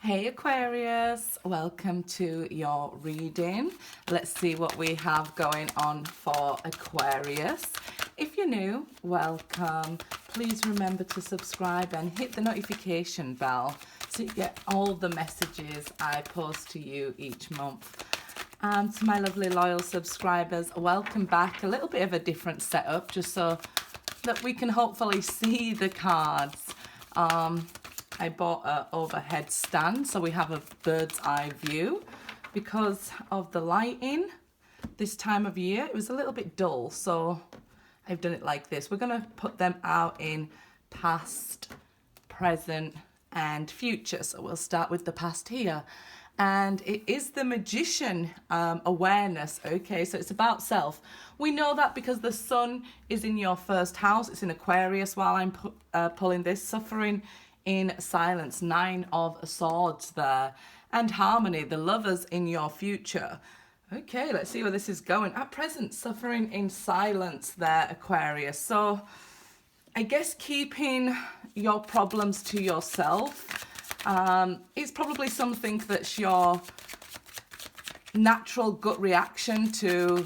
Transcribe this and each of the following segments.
Hey Aquarius, welcome to your reading. Let's see what we have going on for Aquarius. If you're new, welcome. Please remember to subscribe and hit the notification bell so you get all the messages I post to you each month. And to my lovely loyal subscribers, welcome back. A little bit of a different setup just so that we can hopefully see the cards. I bought an overhead stand so we have a bird's eye view because of the lighting this time of year. It was a little bit dull, so I've done it like this. We're going to put them out in past, present and future. So we'll start with the past here. And it is the Magician awareness. Okay, so it's about self. We know that because the sun is in your first house. It's in Aquarius while I'm pulling this. Suffering in silence, 9 of Swords there. And harmony, the lovers in your future. Okay, let's see where this is going. At present, suffering in silence there, Aquarius. So I guess keeping your problems to yourself. It's probably something that's your natural gut reaction to,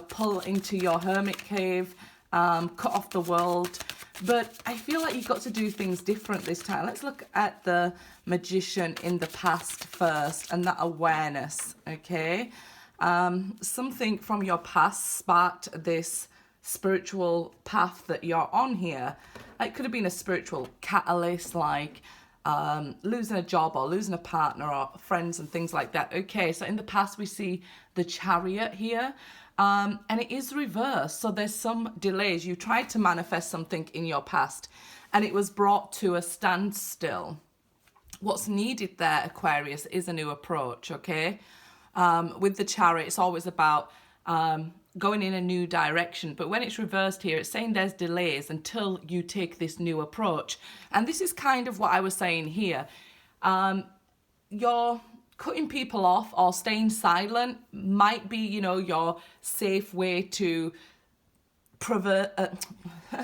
pull into your hermit cave, cut off the world. But I feel like you've got to do things different this time. Let's look at the Magician in the past first and that awareness, okay? Something from your past sparked this spiritual path that you're on here. It could have been a spiritual catalyst like losing a job or losing a partner or friends and things like that. Okay, so in the past we see the Chariot here. And it is reversed, so there's some delays. You tried to manifest something in your past and it was brought to a standstill. What's needed there, Aquarius, is a new approach, okay? With the Chariot, it's always about going in a new direction. But when it's reversed here, it's saying there's delays until you take this new approach. And this is kind of what I was saying here. You're cutting people off or staying silent might be, your safe way to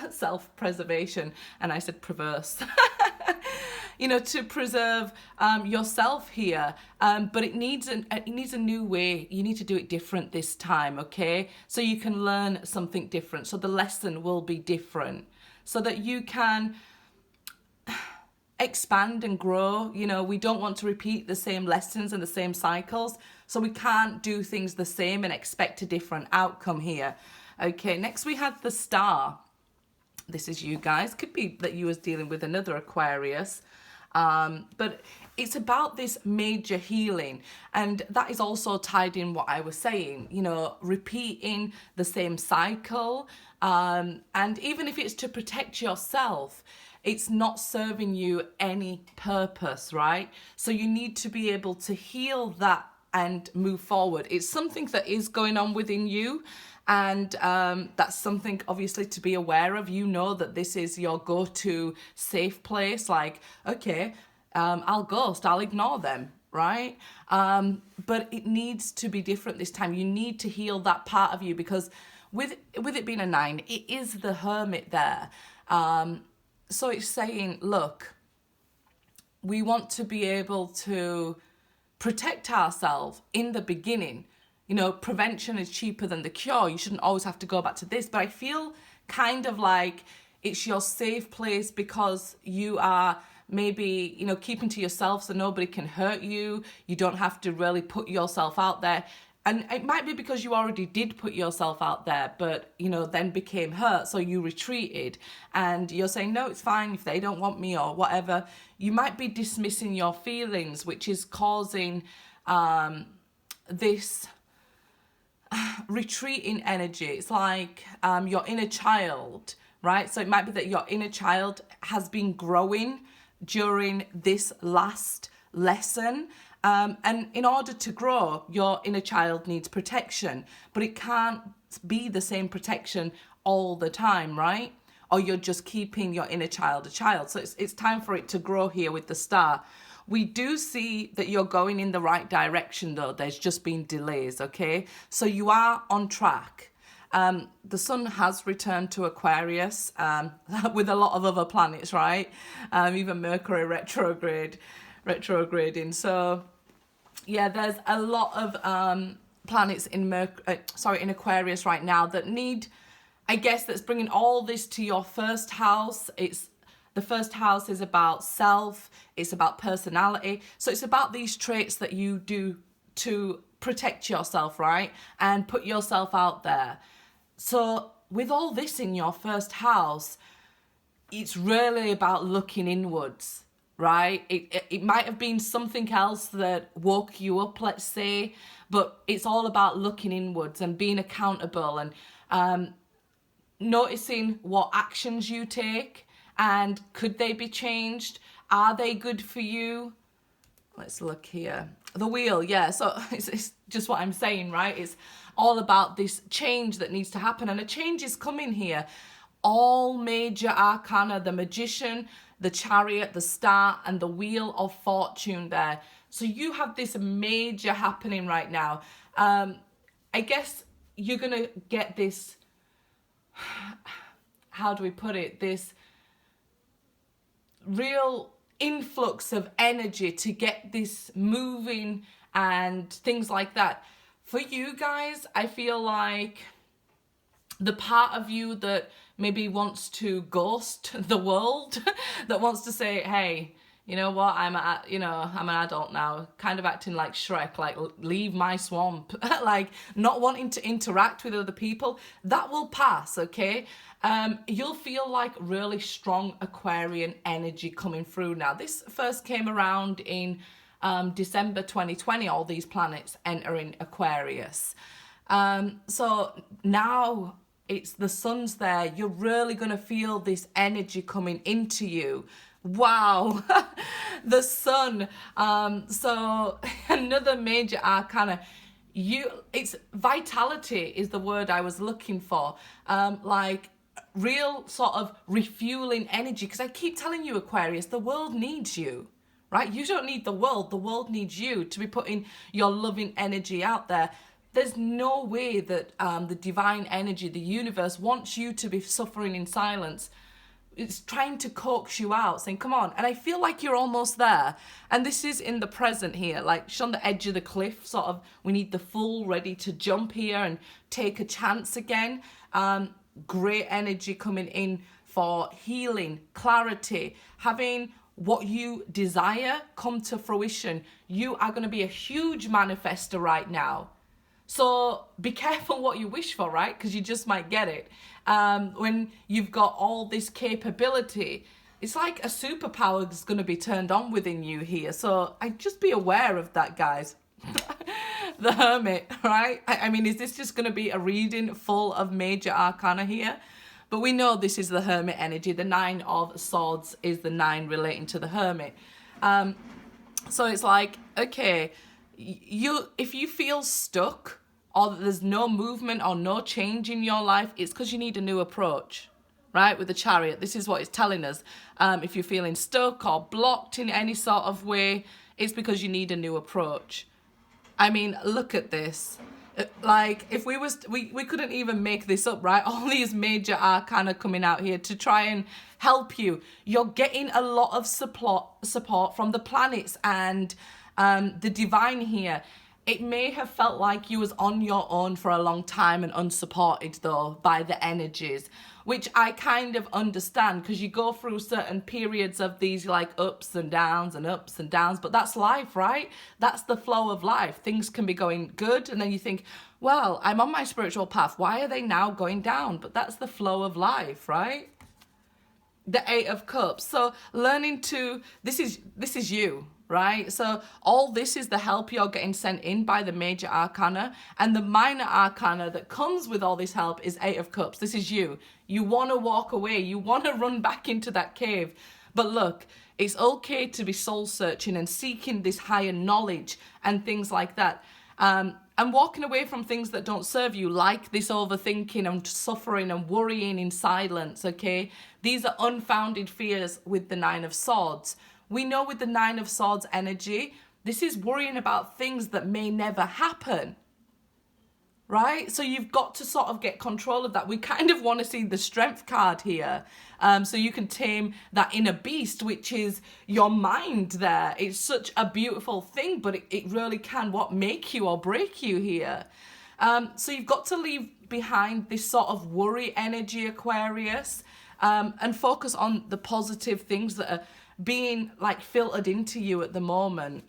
self-preservation. And I said perverse. To preserve yourself here. But it needs a new way. You need to do it different this time, okay? So you can learn something different. So the lesson will be different. So that you can expand and grow. We don't want to repeat the same lessons and the same cycles. So we can't do things the same and expect a different outcome here. Okay, next we had the Star. This is you guys. Could be that you was dealing with another Aquarius. But it's about this major healing. And that is also tied in what I was saying, repeating the same cycle. And even if it's to protect yourself, it's not serving you any purpose, right? So you need to be able to heal that and move forward. It's something that is going on within you. And that's something obviously to be aware of. That this is your go-to safe place. Like, okay, I'll ghost, I'll ignore them, right? But it needs to be different this time. You need to heal that part of you because with it being a 9, it is the Hermit there. So it's saying, look, we want to be able to protect ourselves in the beginning. Prevention is cheaper than the cure. You shouldn't always have to go back to this. But I feel kind of like it's your safe place because you are maybe, keeping to yourself so nobody can hurt you. You don't have to really put yourself out there. And it might be because you already did put yourself out there, but, then became hurt. So you retreated and you're saying, no, it's fine if they don't want me or whatever. You might be dismissing your feelings, which is causing this retreating energy. It's like your inner child, right? So it might be that your inner child has been growing during this last lesson. And in order to grow, your inner child needs protection, but it can't be the same protection all the time, right? Or you're just keeping your inner child a child. So it's time for it to grow here with the Star. We do see that you're going in the right direction, though. There's just been delays, okay? So you are on track. The sun has returned to Aquarius with a lot of other planets, right? Even Mercury retrograde. retrograding. So yeah, there's a lot of planets in in Aquarius right now that need, I guess, that's bringing all this to your first house. It's the first house is about self, it's about personality. So it's about these traits that you do to protect yourself, right? And put yourself out there. So with all this in your first house, it's really about looking inwards, right? It might have been something else that woke you up, let's say, but it's all about looking inwards and being accountable and noticing what actions you take and could they be changed? Are they good for you? Let's look here. The wheel, yeah, so it's just what I'm saying, right? It's all about this change that needs to happen, and a change is coming here. All major arcana, the Magician, the Chariot, the Star, and the Wheel of Fortune there. So you have this major happening right now. I guess you're going to get this, how do we put it, this real influx of energy to get this moving and things like that. For you guys, I feel like the part of you that maybe wants to ghost the world, that wants to say, hey, you know what, I'm an adult now, kind of acting like Shrek, like leave my swamp, like not wanting to interact with other people, that will pass, okay? You'll feel like really strong Aquarian energy coming through now. This first came around in December 2020, all these planets entering Aquarius. So now it's the sun's there. You're really going to feel this energy coming into you. Wow, the sun. So another major arcana. It's vitality is the word I was looking for. Like real sort of refueling energy. Because I keep telling you, Aquarius, the world needs you, right? You don't need the world needs you to be putting your loving energy out there. There's no way that the divine energy, the universe, wants you to be suffering in silence. It's trying to coax you out, saying, come on. And I feel like you're almost there. And this is in the present here, like she's on the edge of the cliff, sort of, we need the fool ready to jump here and take a chance again. Great energy coming in for healing, clarity, having what you desire come to fruition. You are going to be a huge manifester right now. So be careful what you wish for, right? Because you just might get it. When you've got all this capability, it's like a superpower is going to be turned on within you here. So just be aware of that, guys. The Hermit, right? I mean, is this just going to be a reading full of major arcana here? But we know this is the Hermit energy. The 9 of Swords is the 9 relating to the Hermit. So it's like, okay, if you feel stuck or that there's no movement or no change in your life, it's because you need a new approach, right? With the Chariot, this is what it's telling us. If you're feeling stuck or blocked in any sort of way, it's because you need a new approach. I mean, look at this. Like, if we couldn't even make this up, right? All these major arcana coming out here to try and help you. You're getting a lot of support from the planets and the divine here. It may have felt like you was on your own for a long time and unsupported though by the energies, which I kind of understand because you go through certain periods of these like ups and downs, but that's life, right? That's the flow of life. Things can be going good and then you think, well, I'm on my spiritual path. Why are they now going down? But that's the flow of life, right? The 8 of Cups. So learning to, this is you, right? So all this is the help you're getting sent in by the major arcana, and the minor arcana that comes with all this help is 8 of Cups. This is you. You want to walk away. You want to run back into that cave. But look, it's okay to be soul searching and seeking this higher knowledge and things like that. And walking away from things that don't serve you, like this overthinking and suffering and worrying in silence, okay? These are unfounded fears with the 9 of Swords. We know with the 9 of Swords energy, this is worrying about things that may never happen. right? So you've got to sort of get control of that. We kind of want to see the strength card here. So you can tame that inner beast, which is your mind there. It's such a beautiful thing, but it really can make you or break you here. So you've got to leave behind this sort of worry energy, Aquarius, and focus on the positive things that are being like filtered into you at the moment.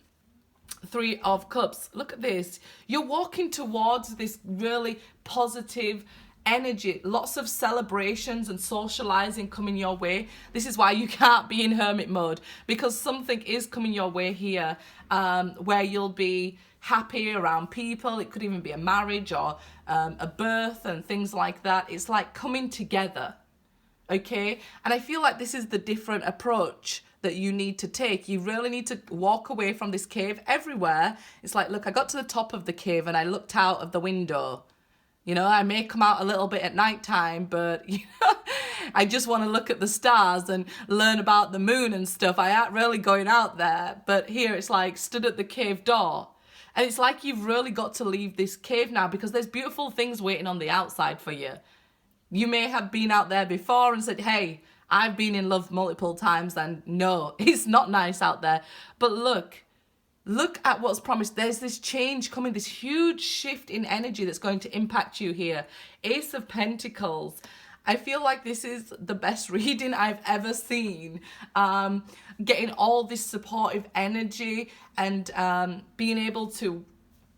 Three of Cups. Look at this. You're walking towards this really positive energy. Lots of celebrations and socializing coming your way. This is why you can't be in hermit mode, because something is coming your way here, where you'll be happy around people. It could even be a marriage or a birth and things like that. It's like coming together. Okay? And I feel like this is the different approach that you need to take. You really need to walk away from this cave everywhere. It's like, look, I got to the top of the cave and I looked out of the window. You know, I may come out a little bit at nighttime, but, you know, I just want to look at the stars and learn about the moon and stuff. I ain't really going out there. But here it's like stood at the cave door. And it's like you've really got to leave this cave now, because there's beautiful things waiting on the outside for you. You may have been out there before and said, hey, I've been in love multiple times, and no, it's not nice out there. But look at what's promised. There's this change coming, this huge shift in energy that's going to impact you here. Ace of Pentacles. I feel like this is the best reading I've ever seen. Getting all this supportive energy and being able to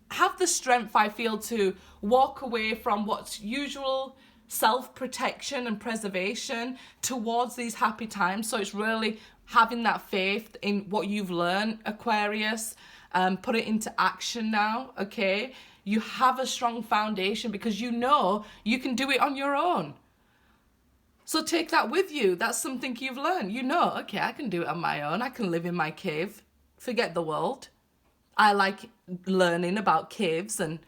have the strength, I feel, to walk away from what's usual self-protection and preservation towards these happy times. So it's really having that faith in what you've learned, Aquarius. Put it into action now, okay? You have a strong foundation because you know you can do it on your own. So take that with you. That's something you've learned. You know, okay, I can do it on my own. I can live in my cave. Forget the world. I like learning about caves and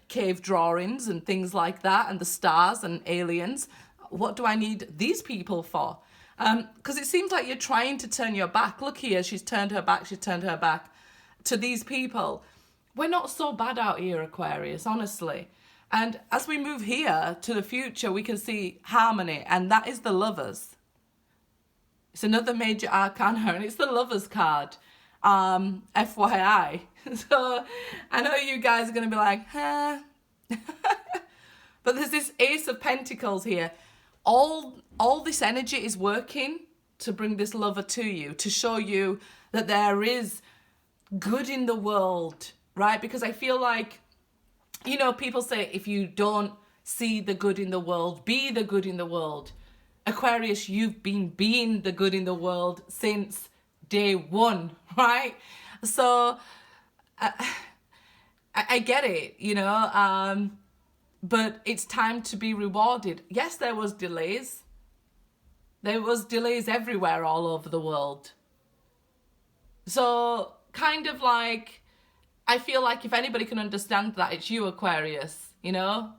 cave drawings and things like that, and the stars and aliens. What do I need these people for? Because it seems like you're trying to turn your back. Look here, she's turned her back to these people. We're not so bad out here, Aquarius, honestly. And as we move here to the future, we can see harmony, and that is the Lovers. It's another major arcana, and it's the Lovers card. FYI. So I know you guys are going to be like, huh? But there's this Ace of Pentacles here. All this energy is working to bring this lover to you, to show you that there is good in the world, right? Because I feel like, you know, people say if you don't see the good in the world, be the good in the world. Aquarius, you've been being the good in the world since day one, right? So I get it, you know, but it's time to be rewarded. Yes, there was delays. There was delays everywhere all over the world. So kind of like, I feel like if anybody can understand that, it's you, Aquarius, you know?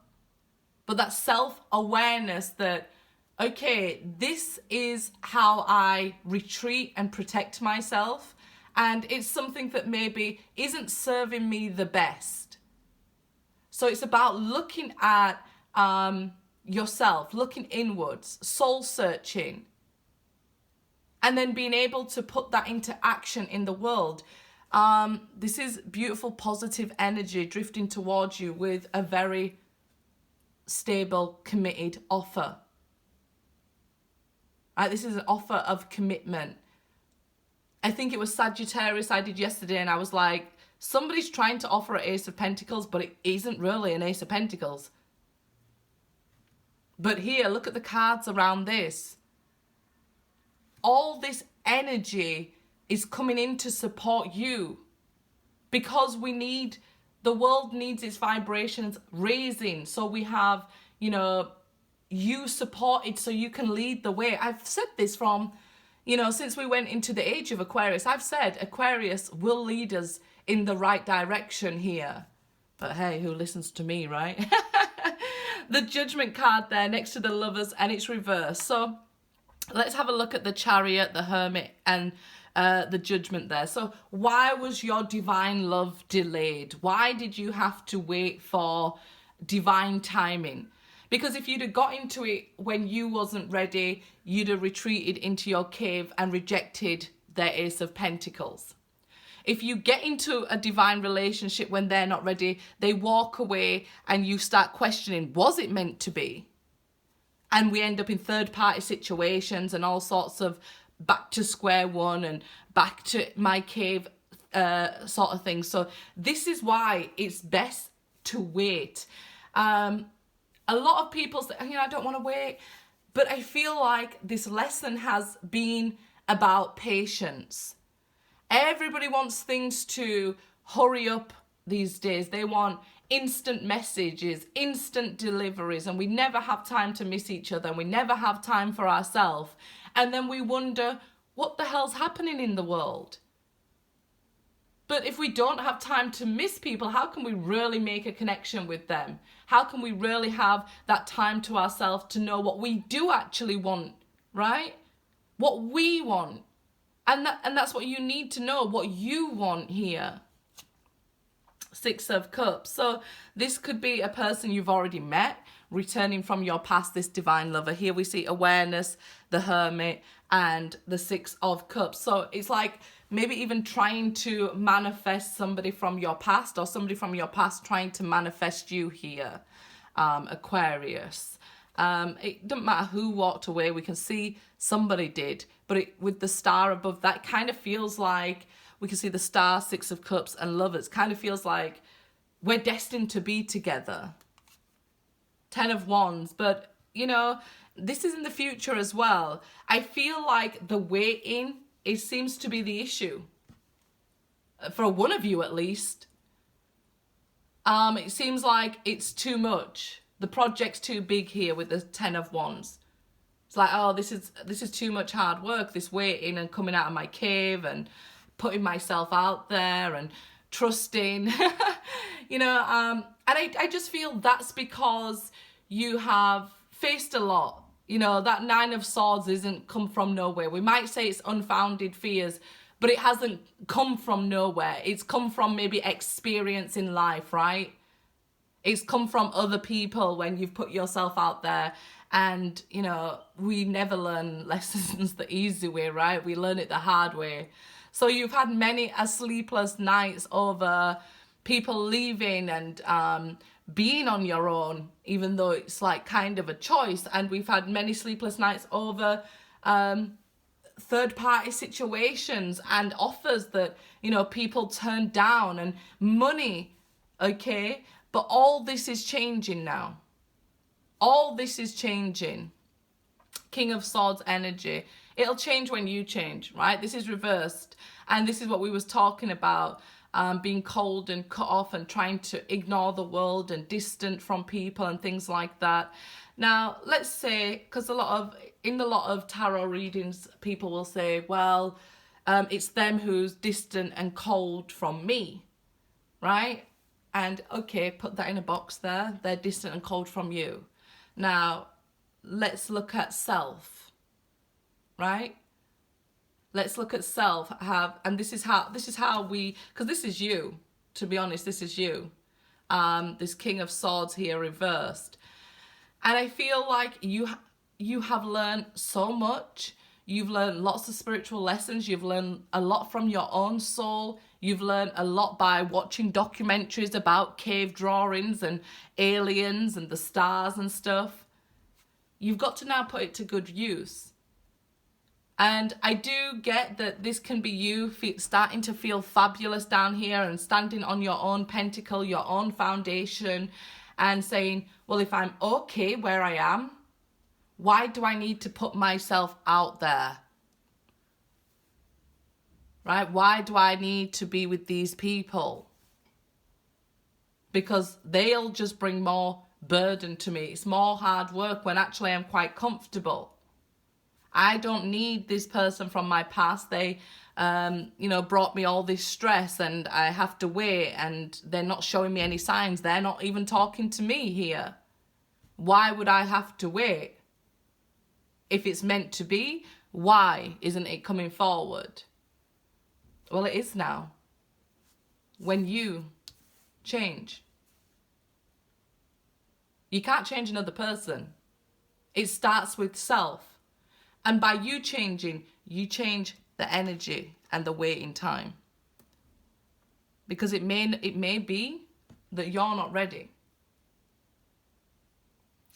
But that self-awareness that, okay, this is how I retreat and protect myself. And it's something that maybe isn't serving me the best. So it's about looking at yourself, looking inwards, soul searching, and then being able to put that into action in the world. This is beautiful, positive energy drifting towards you with a very stable, committed offer. This is an offer of commitment. I think it was Sagittarius I did yesterday, and I was like, somebody's trying to offer an Ace of Pentacles, but it isn't really an Ace of Pentacles. But here, look at the cards around this. All this energy is coming in to support you, because the world needs its vibrations raising. So we have, you know, you supported so you can lead the way. I've said this from, you know, since we went into the age of Aquarius. I've said Aquarius will lead us in the right direction here. But hey, who listens to me, right? The Judgment card there next to the Lovers, and it's reversed. So let's have a look at the Chariot, the Hermit, and the Judgment there. So why was your divine love delayed? Why did you have to wait for divine timing. Because if you'd have got into it when you wasn't ready, you'd have retreated into your cave and rejected their Ace of Pentacles. If you get into a divine relationship when they're not ready, they walk away and you start questioning, was it meant to be? And we end up in third-party situations and all sorts of back to square one and back to my cave sort of thing. So this is why it's best to wait. A lot of people say, I don't want to wait. But I feel like this lesson has been about patience. Everybody wants things to hurry up these days. They want instant messages, instant deliveries, and we never have time to miss each other, and we never have time for ourselves. And then we wonder, what the hell's happening in the world? But if we don't have time to miss people, how can we really make a connection with them? How can we really have that time to ourselves to know what we do actually want, right? What we want. And that's what you need to know, what you want here. Six of Cups. So this could be a person you've already met, returning from your past, this divine lover. Here we see awareness, the Hermit, and the Six of Cups. So it's like maybe even trying to manifest somebody from your past, or somebody from your past trying to manifest you here, Aquarius. It doesn't matter who walked away. We can see somebody did. But with the star above that, kind of feels like we can see the star, Six of Cups, and Lovers. Kind of feels like we're destined to be together. Ten of Wands. But, this is in the future as well. I feel like the waiting, it seems to be the issue. For one of you at least. It seems like it's too much. The project's too big here with the Ten of Wands. It's like, oh, this is too much hard work, this waiting and coming out of my cave and putting myself out there and trusting, and I just feel that's because you have faced a lot. That Nine of Swords isn't come from nowhere. We might say it's unfounded fears, but it hasn't come from nowhere. It's come from maybe experience in life, right? It's come from other people when you've put yourself out there. And, we never learn lessons the easy way, right? We learn it the hard way. So you've had many sleepless nights over people leaving and being on your own, even though it's like kind of a choice. And we've had many sleepless nights over third-party situations and offers that, people turned down, and money, okay? But all this is changing now. All this is changing. King of Swords energy. It'll change when you change, right? This is reversed. And this is what we was talking about, being cold and cut off and trying to ignore the world and distant from people and things like that. Now, let's say, because in a lot of tarot readings, people will say, well, it's them who's distant and cold from me, right? And okay, put that in a box there. They're distant and cold from you. Now, let's look at self, right? Let's look at self. And this is how we, because this is you, to be honest, this is you. This King of Swords here reversed. And I feel like you have learned so much. You've learned lots of spiritual lessons. You've learned a lot from your own soul. You've learned a lot by watching documentaries about cave drawings and aliens and the stars and stuff. You've got to now put it to good use. And I do get that this can be you starting to feel fabulous down here and standing on your own pentacle, your own foundation, and saying, well, if I'm okay where I am, why do I need to put myself out there? Right? Why do I need to be with these people? Because they'll just bring more burden to me. It's more hard work when actually I'm quite comfortable. I don't need this person from my past. They, brought me all this stress and I have to wait and they're not showing me any signs. They're not even talking to me here. Why would I have to wait? If it's meant to be, why isn't it coming forward? Well, it is now. When you change. You can't change another person. It starts with self. And by you changing, you change the energy and the waiting time. Because it may be that you're not ready.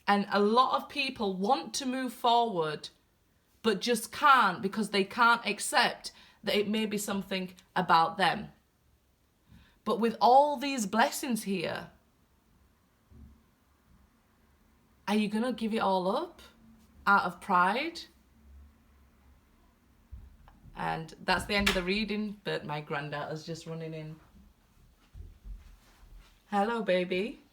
And a lot of people want to move forward, but just can't because they can't accept that it may be something about them. But with all these blessings here, are you going to give it all up out of pride? And that's the end of the reading, but my granddaughter's just running in. Hello, baby.